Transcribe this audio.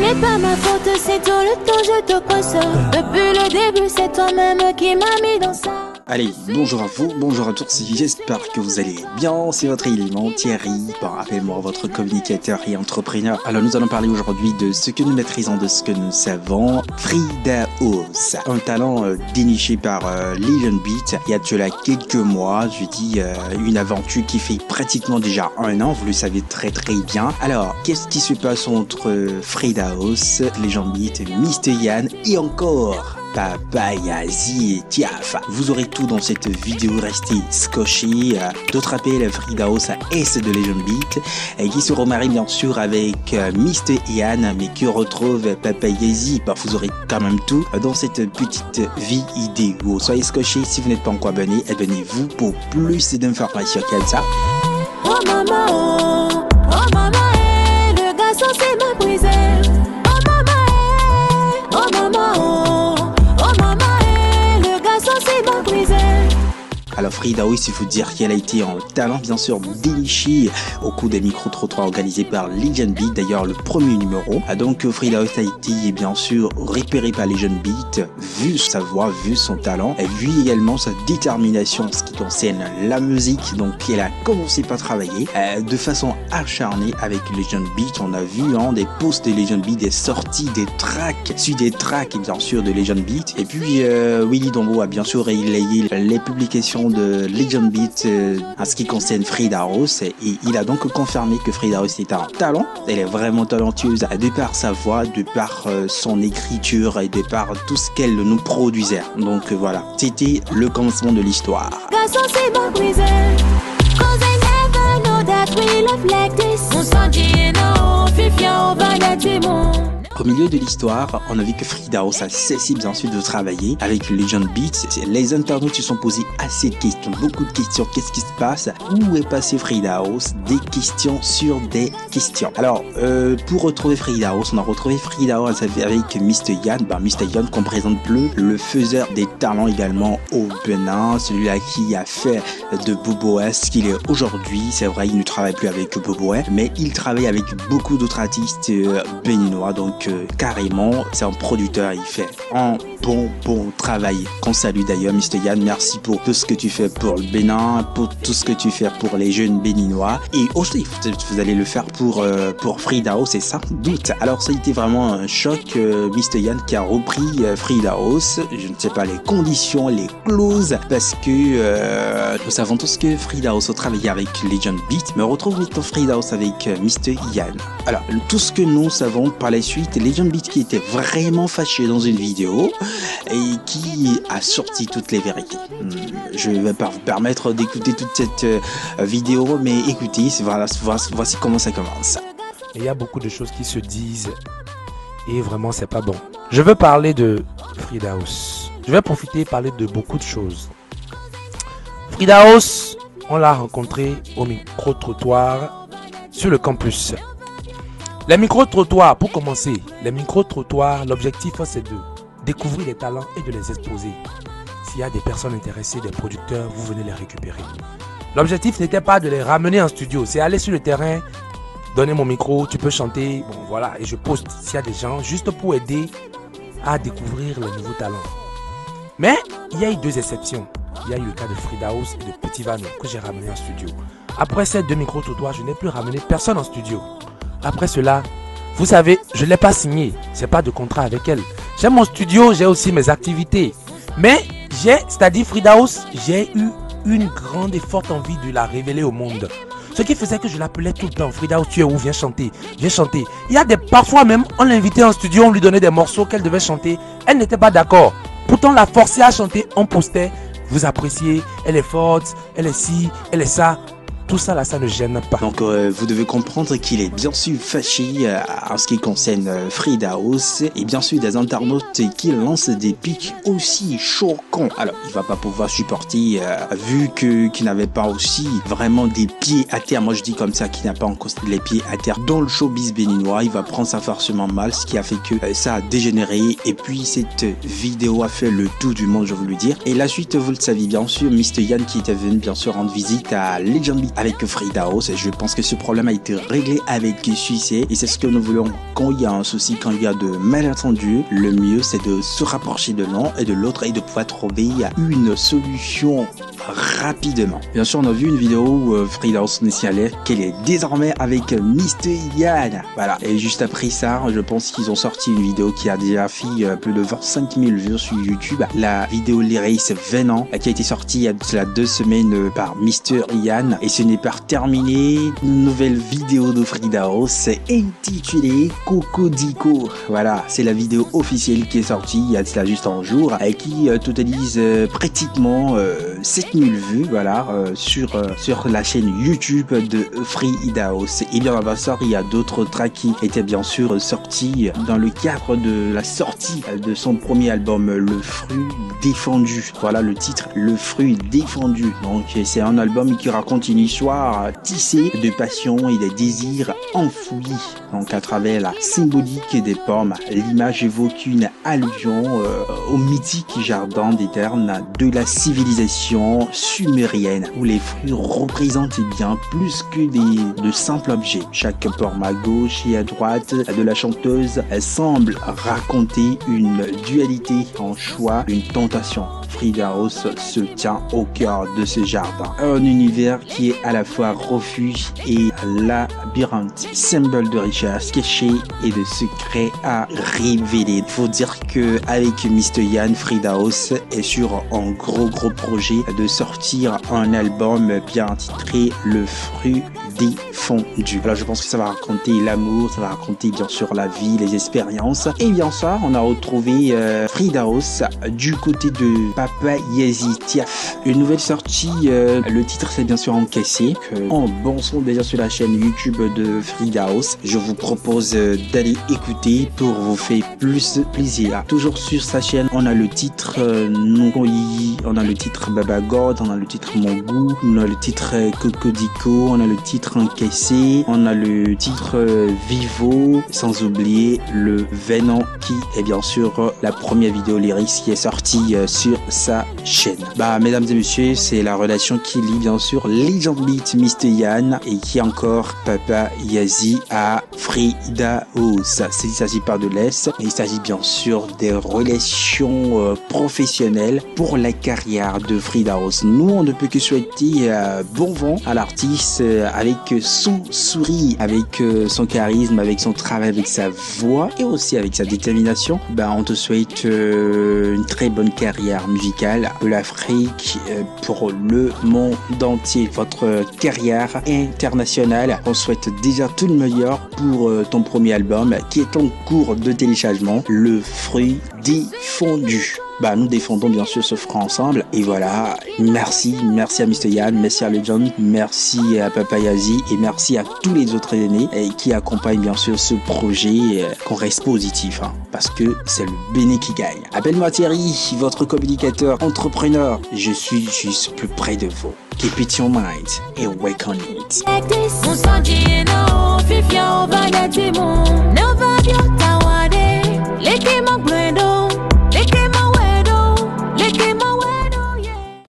n'est pas ma faute, c'est tout le temps je te presse. Depuis le début, c'est toi-même qui m'a mis dans ça. Allez, bonjour à vous, bonjour à tous, j'espère que vous allez bien, c'est votre élément Thierry, rappelez-moi votre communicateur et entrepreneur. Alors nous allons parler aujourd'hui de ce que nous maîtrisons, de ce que nous savons. Frida House, un talent déniché par Legion Beat, il y a de cela quelques mois, je dis une aventure qui fait pratiquement déjà 1 an, vous le savez très bien. Alors, qu'est-ce qui se passe entre Frida House, Legion Beat, Mr Yann et encore Papa Yazi et Tiaf. Vous aurez tout dans cette vidéo, restez scotchés. D'autres appels Frida House à S de Legion Beat et qui se remarie bien sûr avec Mr Yann mais qui retrouve Papa Yazi. Vous aurez quand même tout dans cette petite vidéo. Soyez scotchés, si vous n'êtes pas encore abonné, abonnez-vous pour plus d'informations comme ça. Oh maman, le garçon c'est ma brisée. Oh maman, le garçon c'est ma brisée. Alors Frida House, il faut dire qu'elle a été en talent bien sûr déniché au cours des micro-trottoirs organisés par Legion Beat, d'ailleurs le premier numéro. Donc Frida House a été bien sûr repérée par Legion Beat, vu sa voix, vu son talent, et vu également sa détermination en ce qui concerne la musique. Donc elle a commencé par travailler de façon acharnée avec Legion Beat. On a vu des posts de Legion Beat, des sorties, des tracks, des tracks bien sûr de Legion Beat. Et puis Willy Dombo a bien sûr relayé les publications de Legion Beat en ce qui concerne Frida House et il a donc confirmé que Frida House est un talent. Elle est vraiment talentueuse de par sa voix, de par son écriture et de par tout ce qu'elle nous produisait. Donc voilà, c'était le commencement de l'histoire. Au milieu de l'histoire, on a vu que Frida House a cessé bien sûr de travailler avec Legion Beat. Les internautes se sont posés assez de questions, beaucoup de questions. Qu'est-ce qui se passe? Où est passé Frida House? Des questions sur des questions. Alors, pour retrouver Frida House, on a retrouvé Frida House avec Mr Yann. Mr Yann qu'on présente plus, le faiseur des talents également au Bénin, celui-là qui a fait de Boboé ce qu'il est aujourd'hui. C'est vrai, il ne travaille plus avec Boboé, mais il travaille avec beaucoup d'autres artistes béninois. Donc carrément, c'est un producteur, il fait un bon travail. Qu'on salue d'ailleurs, Mr Yann, merci pour tout ce que tu fais pour le Bénin, pour tout ce que tu fais pour les jeunes béninois et aussi vous allez le faire pour Frida House, c'est sans doute. Alors ça a été vraiment un choc, Mr Yann qui a repris Frida House, je ne sais pas les conditions, les clauses, parce que nous savons tous que Frida House a travaillé avec Legion Beat, mais on retrouve maintenant Frida House avec Mr Yann. Alors tout ce que nous savons par la suite, Legion Beat qui était vraiment fâché dans une vidéo et qui a sorti toutes les vérités. Je ne vais pas vous permettre d'écouter toute cette vidéo, mais écoutez, voici comment ça commence. Il y a beaucoup de choses qui se disent et vraiment c'est pas bon. Je veux parler de Frida House. Je vais profiter et parler de beaucoup de choses. Frida House, on l'a rencontrée au micro-trottoir sur le campus. Les micro-trottoirs, pour commencer, les micro-trottoirs, l'objectif c'est de découvrir les talents et de les exposer. S'il y a des personnes intéressées, des producteurs, vous venez les récupérer. L'objectif n'était pas de les ramener en studio, c'est aller sur le terrain, donner mon micro, tu peux chanter, bon voilà, et je poste s'il y a des gens, juste pour aider à découvrir les nouveaux talents. Mais il y a eu 2 exceptions. Il y a eu le cas de Frida House et de Petit Vano que j'ai ramené en studio. Après ces 2 micro-trottoirs, je n'ai plus ramené personne en studio. Après cela, vous savez, je ne l'ai pas signé. C'est pas de contrat avec elle. J'ai mon studio, j'ai aussi mes activités. Mais c'est-à-dire Frida House, j'ai eu une grande et forte envie de la révéler au monde. Ce qui faisait que je l'appelais tout le temps. Frida House, tu es où? Viens chanter. Viens chanter. Il y a parfois même, on l'invitait en studio, on lui donnait des morceaux qu'elle devait chanter. Elle n'était pas d'accord. Pourtant, la forcer à chanter, on postait. Vous appréciez, elle est forte, elle est ci, elle est ça. Tout ça là, ça ne gêne pas. Donc vous devez comprendre qu'il est bien sûr fâché en ce qui concerne Frida House et bien sûr des internautes qui lancent des pics aussi choquants. Alors il va pas pouvoir supporter vu qu'il n'avait pas aussi vraiment des pieds à terre. Moi je dis comme ça, qu'il n'a pas encore les pieds à terre dans le showbiz béninois. Il va prendre ça forcément mal, ce qui a fait que ça a dégénéré. Et puis cette vidéo a fait le tour du monde, je veux le dire. Et la suite, vous le savez bien sûr, Mr Yann qui était venu bien sûr rendre visite à Legion Beat avec Frida House. Je pense que ce problème a été réglé avec succès et c'est ce que nous voulons. Quand il y a un souci, quand il y a de malentendus, le mieux c'est de se rapprocher de l'un et de l'autre et de pouvoir trouver une solution rapidement. Bien sûr, on a vu une vidéo où Frida House nous signalait qu'elle est désormais avec Mr. Yann. Voilà. Et juste après ça, je pense qu'ils ont sorti une vidéo qui a déjà fait plus de 25 000 vues sur YouTube. La vidéo Lyris Venant qui a été sortie il y a 2 semaines par Mr. Yann. Et ce n'est pas terminé. Une nouvelle vidéo de Frida House intitulée Cocodico. Voilà, c'est la vidéo officielle qui est sortie il y a cela juste un jour et qui totalise pratiquement 7000 vues, voilà, sur la chaîne YouTube de Frida House. Et bien avant ça, il y a d'autres tracks qui étaient bien sûr sortis dans le cadre de la sortie de son premier album, Le Fruit Défendu. Voilà le titre, Le Fruit Défendu. Donc c'est un album qui raconte une histoire tissée de passion et de désirs enfouis. Donc à travers la symbolique des pommes, l'image évoque une allusion au mythique jardin d'éterne de la civilisation sumérienne où les fruits représentent bien plus que de simples objets. Chaque pomme à gauche et à droite de la chanteuse semble raconter une dualité, un choix, une tentation. Frida House se tient au cœur de ce jardin. Un univers qui est à la fois refuge et labyrinthe, symbole de richesse cachée et de secrets à révéler. Il faut dire que avec Mr. Yann, Frida House est sur un gros projet de sortir un album bien titré Le Fruit Défendu. Alors je pense que ça va raconter l'amour, ça va raconter bien sûr la vie, les expériences. Et bien ça, on a retrouvé Frida House du côté de Papa Yazi Tiaf. Une nouvelle sortie, le titre c'est bien sûr Encaissé. En bon son déjà sur la chaîne YouTube de Frida House. Je vous propose d'aller écouter pour vous faire plus plaisir. Toujours sur sa chaîne, on a le titre Nongoyi, on a le titre Baba God, on a le titre Mon Goût, on a le titre Cocodico, on a le titre Encaissé, on a le titre Vivo, sans oublier le Venant qui est bien sûr la première vidéo lyrique qui est sortie sur sa chaîne. Bah mesdames et messieurs, c'est la relation qui lie bien sûr Legend Beat, Mr. Yann et qui est encore Papa Yazi à Frida House. Il s'agit pas de l'Est, mais il s'agit bien sûr des relations professionnelles pour la carrière de Frida House. Nous, on ne peut que souhaiter bon vent à l'artiste avec son sourire, avec son charisme, avec son travail, avec sa voix et aussi avec sa détermination. Bah, on te souhaite une très bonne carrière musicale pour l'Afrique, pour le monde entier. Votre carrière internationale, on souhaite déjà tout le meilleur pour ton premier album qui est en cours de téléchargement, Le Fruit Défendu. Bah, nous défendons bien sûr ce front ensemble. Et voilà, merci à Mr. Yann, merci à Legend, merci à Papa Yazi et merci à tous les autres aînés qui accompagnent bien sûr ce projet, qu'on reste positif, hein, parce que c'est le béné qui gagne. Appelle-moi Thierry, votre communicateur entrepreneur. Je suis juste plus près de vous. Keep it your mind and work on it.